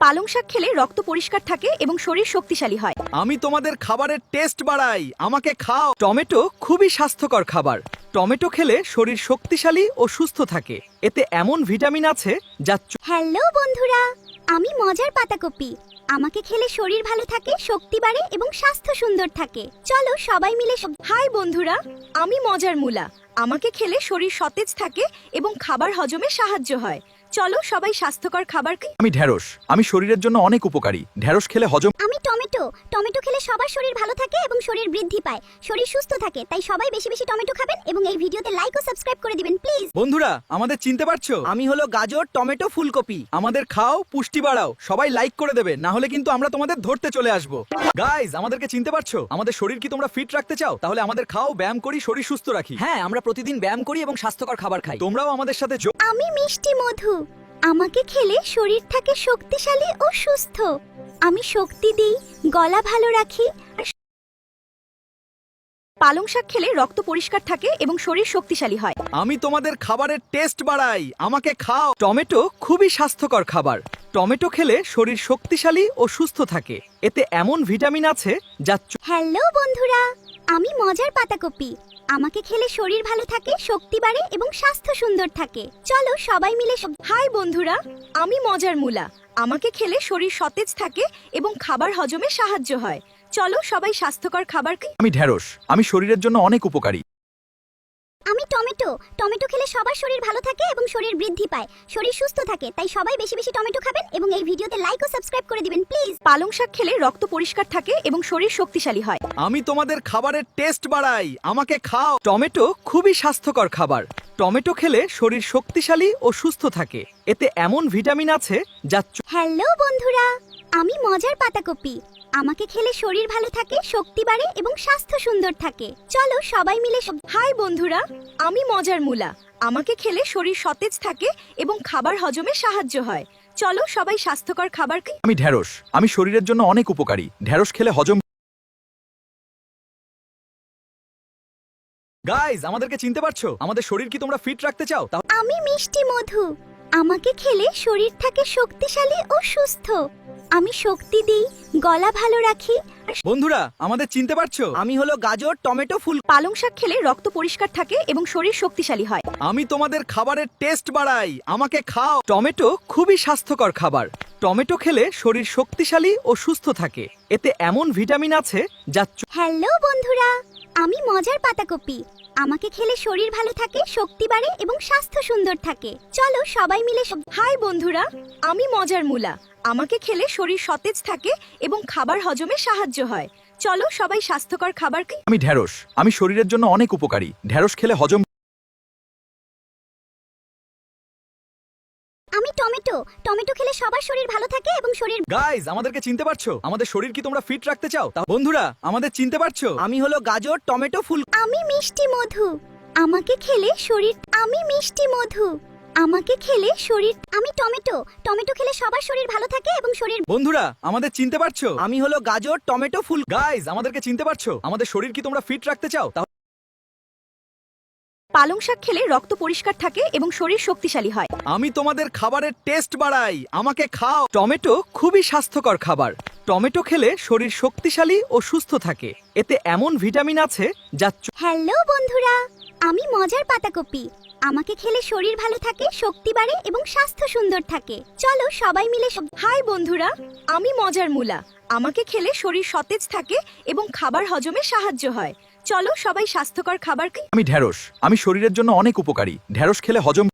পালং শাক খেলে রক্ত পরিষ্কার থাকে এবং শরীর শক্তিশালী হয়। আমি তোমাদের খাবারের টেস্ট বাড়াই, আমাকে খাও। টমেটো খুবই স্বাস্থ্যকর খাবার। টমেটো খেলে শরীর শক্তিশালী ও সুস্থ থাকে। এতে এমন ভিটামিন আছে যা হ্যালো বন্ধুরা, আমি মজার পাতাকপি। আমাকে খেলে শরীর ভালো থাকে, শক্তি বাড়ে এবং স্বাস্থ্য সুন্দর থাকে। চলো সবাই মিলে হাই বন্ধুরা, আমি মজার মূলা। আমাকে খেলে শরীর সতেজ থাকে এবং খাবার হজমে সাহায্য হয়। চলো সবাই স্বাস্থ্যকর খাবার খাই। আমি ঢেঁড়স, আমি শরীরের জন্য অনেক উপকারী। ঢেঁড়স খেলে হজম। আমি টমেটো। টমেটো খেলে সবার শরীর ভালো থাকে এবং শরীর বৃদ্ধি পায়, শরীর সুস্থ থাকে। তাই সবাই বেশি বেশি টমেটো খাবেন এবং এই ভিডিওতে লাইক ও সাবস্ক্রাইব করে দিবেন প্লিজ। বন্ধুরা, আমাদের চিনতে পারছো? আমি হলো গাজর, টমেটো, ফুলকপি। আমাদের খাও, পুষ্টি বাড়াও। সবাই লাইক করে দেবে, না হলে কিন্তু আমরা তোমাদের ধরতে চলে আসবো। গাইজ, আমাদেরকে চিনতে পারছো? আমাদের শরীর কি তোমরা ফিট রাখতে চাও? তাহলে আমাদের খাও, ব্যায়াম করি, শরীর সুস্থ রাখি। হ্যাঁ, আমরা প্রতিদিন ব্যায়াম করি এবং স্বাস্থ্যকর খাবার খাই। তোমরাও আমাদের সাথে আমি মিষ্টি মধু। আমাকে খেলে শরীর থাকে শক্তিশালী ও সুস্থ। আমি শক্তি দিই, গলা ভালো রাখি। পালং শাক খেলে রক্ত পরিষ্কার থাকে এবং শরীর শক্তিশালী হয়। আমি তোমাদের খাবারের টেস্ট বাড়াই, আমাকে খাও। টমেটো খুবই স্বাস্থ্যকর খাবার। টমেটো খেলে শরীর শক্তিশালী ও সুস্থ থাকে। এতে এমন ভিটামিন আছে যা হ্যালো বন্ধুরা, আমি মজার পাতাকপি। আমাকে খেলে শরীর ভালো থাকে, শক্তি বাড়ে এবং স্বাস্থ্য সুন্দর থাকে। চলো সবাই মিলে হাই বন্ধুরা, আমি মজার মূলা। আমাকে খেলে শরীর সতেজ থাকে এবং খাবার হজমে সাহায্য হয়। চলো সবাই স্বাস্থ্যকর খাবার খাই। আমি ঢেঁড়স, আমি শরীরের জন্য অনেক উপকারী। আমি টমেটো। টমেটো খেলে সবার শরীর ভালো থাকে এবং শরীর বৃদ্ধি পায়, শরীর সুস্থ থাকে। তাই সবাই বেশি বেশি টমেটো খাবেন এবং এই ভিডিওতে লাইক ও সাবস্ক্রাইব করে দিবেন প্লিজ। পালং শাক খেলে রক্ত পরিষ্কার থাকে এবং শরীর শক্তিশালী হয়। আমি তোমাদের খাবারের টেস্ট বাড়াই, আমাকে খাও। টমেটো খুবই স্বাস্থ্যকর খাবার। টমেটো খেলে শরীর শক্তিশালী ও সুস্থ থাকে। এতে এমন ভিটামিন আছে যা হ্যালো বন্ধুরা, আমি মজার পাতাকপি। আমাকে খেলে শরীর ভালো থাকে, শক্তি বাড়ে এবং স্বাস্থ্য সুন্দর থাকে। চলো সবাই মিলে হাই বন্ধুরা, আমি মজার মূলা। আমাকে খেলে শরীর সতেজ থাকে এবং খাবার হজমে সাহায্য হয়। চলো সবাই স্বাস্থ্যকর খাবার খাই। আমি ঢেঁড়স, আমি শরীরের জন্য অনেক উপকারী। ঢেঁড়স খেলে হজম। গাইজ, আমাদেরকে চিনতে পারছো? আমাদের শরীর কি তোমরা ফিট রাখতে চাও? আমি মিষ্টি মধু। আমাকে খেলে শরীর থাকে শক্তিশালী ও সুস্থ। আমি শক্তি দিই, গলা ভালো রাখি। বন্ধুরা, আমাদের চিনতে পারছো? আমি হলো গাজর, টমেটো, ফুল। পালং শাক খেলে রক্ত পরিষ্কার থাকে এবং শরীর শক্তিশালী হয়। আমি তোমাদের খাবারের টেস্ট বাড়াই, আমাকে খাও। টমেটো খুবই স্বাস্থ্যকর খাবার। টমেটো খেলে শরীর শক্তিশালী ও সুস্থ থাকে। এতে এমন ভিটামিন আছে যা হ্যালো বন্ধুরা, আমি মজার পাতাকপি। আমাকে খেলে শরীর ভালো থাকে, শক্তি বাড়ে এবং স্বাস্থ্য সুন্দর থাকে। চলো সবাই মিলে হাই বন্ধুরা, আমি মজার মূলা। আমাকে খেলে শরীর সতেজ থাকে এবং খাবার হজমে সাহায্য হয়। চলো সবাই স্বাস্থ্যকর খাবার খাই। আমি ঢেঁড়স, আমি শরীরের জন্য অনেক উপকারী। ঢেঁড়স খেলে হজম। আমি টমেটো। টমেটো খেলে সবার শরীর ভালো থাকে এবং শরীর গাইজ, আমাদেরকে চিনতে পারছো? আমাদের শরীর কি তোমরা ফিট রাখতে চাও? বন্ধুরা, আমাদের চিনতে পারছো? আমি হলো গাজর, টমেটো, ফুল। আমি মিষ্টি মধু। আমাকে খেলে শরীর আমি মিষ্টি মধু। আমাকে খেলে শরীর আমি টমেটো। টমেটো খেলে সবার শরীর ভালো থাকে এবং শরীর বন্ধুরা, আমাদের চিনতে পারছো? আমি হলো গাজর, টমেটো, ফুল। গাইজ, আমাদেরকে চিনতে পারছো? আমাদের শরীর কি তোমরা ফিট রাখতে চাও? পালং শাক খেলে রক্ত পরিষ্কার থাকে এবং শরীর শক্তিশালী হয়। আমি তোমাদের খাবারের টেস্ট বাড়াই, আমাকে খাও। টমেটো খুবই স্বাস্থ্যকর খাবার। টমেটো খেলে শরীর শক্তিশালী ও সুস্থ থাকে। এতে এমন ভিটামিন আছে যা হ্যালো বন্ধুরা, আমি মজার পাতাকপি। আমাকে খেলে শরীর ভালো থাকে, শক্তি বাড়ে এবং স্বাস্থ্য সুন্দর থাকে। চলো সবাই মিলে হাই বন্ধুরা, আমি মজার মূলা। আমাকে খেলে শরীর সতেজ থাকে এবং খাবার হজমে সাহায্য হয়। চলো সবাই স্বাস্থ্যকর খাবার খাই। আমি ঢেঁড়স, আমি শরীরের জন্য অনেক উপকারী। ঢেঁড়স খেলে হজম।